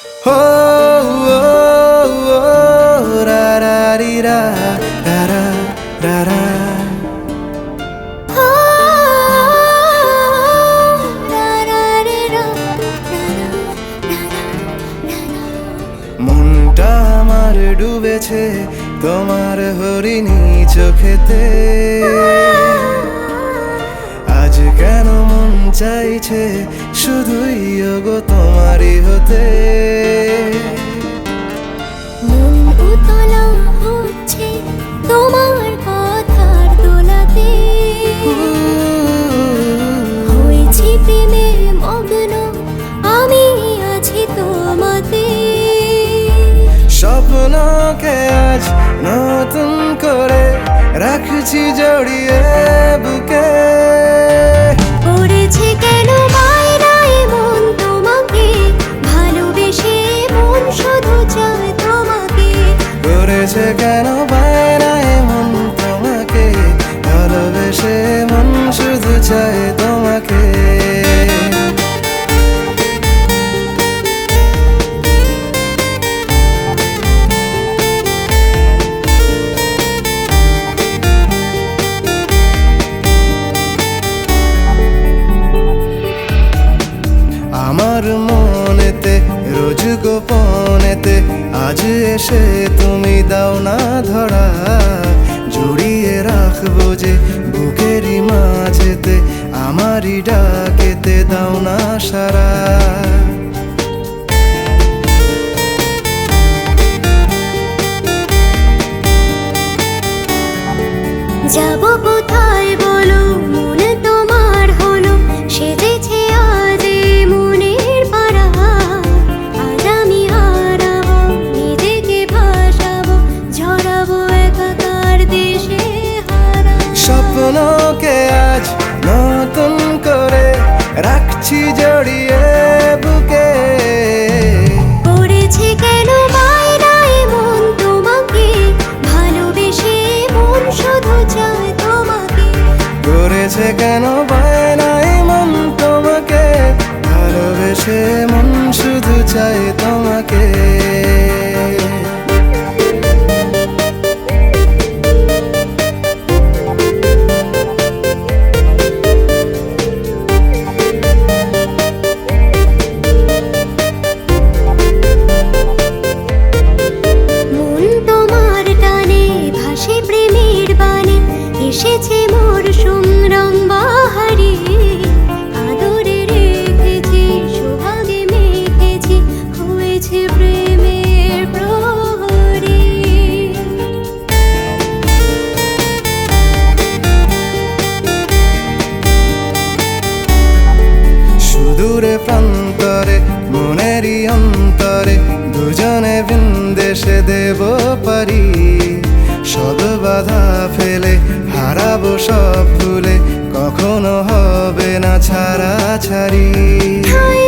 हो रा रा री रा रा रा रा रा মনটা আমার ডুবেছে তোমার হরিণী চোখেতে আজ কেন মন চাইছে শুধুই ওগো তোমারই হতে মন উতলা হচ্ছে তোমার কথার দোলাতে হয়েছি প্রেমে মগ্ন আমি আছি তোমাতে স্বপ্নকে আজ নতুন করে রাখছি জড়িয়ে বুকে পড়েছে কেন মায়রায় মন তোমাকে ভালোবেসে মন শুধু চায় তোমাকে করেছে কেন বায়নায় মন তোমাকে ভালোবেসে মন শুধু চায় তোমাকে আমার মনেতে রোজ গোপনেতে আজ এসে তুমি দাও না ধরা জড়িয়ে রাখবো যে বুকেরই মাঝেতে আমারই ডাকেতে দাও না সারা যাব কোথায় বলো মন তোমার হলো সেজেছে আজ এই মনের পাড়া আজ আমি হারাবো নিজেকে ভাসাবো ঝরাবো একাকার দেশে হারা স্বপ্নকে আজ নতুন করে রাখছি জড়িয়ে বুকে পড়েছে কেন মায়রায় মন তোমাকে ভালোবেসে মন শুধু চায় তোমাকে করেছে কেন বায়নায় মন তোমাকে ভালোবেসে মন শুধু চায় তোমাকে মন তোমার টানে ভাসে প্রেমের বাণী এসেছে মরশুম রং বাহারি আদরে রেখেছি সোহাগে মেখেছি হয়েছে প্রেমের প্রহরী সুদূরে প্রান্তরে মনেরই অন্তরে দুজনে ভিনদেশে দেব পারি সব বাধা ফেলে হারাবো সব ভুলে কখনো হবে না ছাড়াছাড়ি ঠাঁই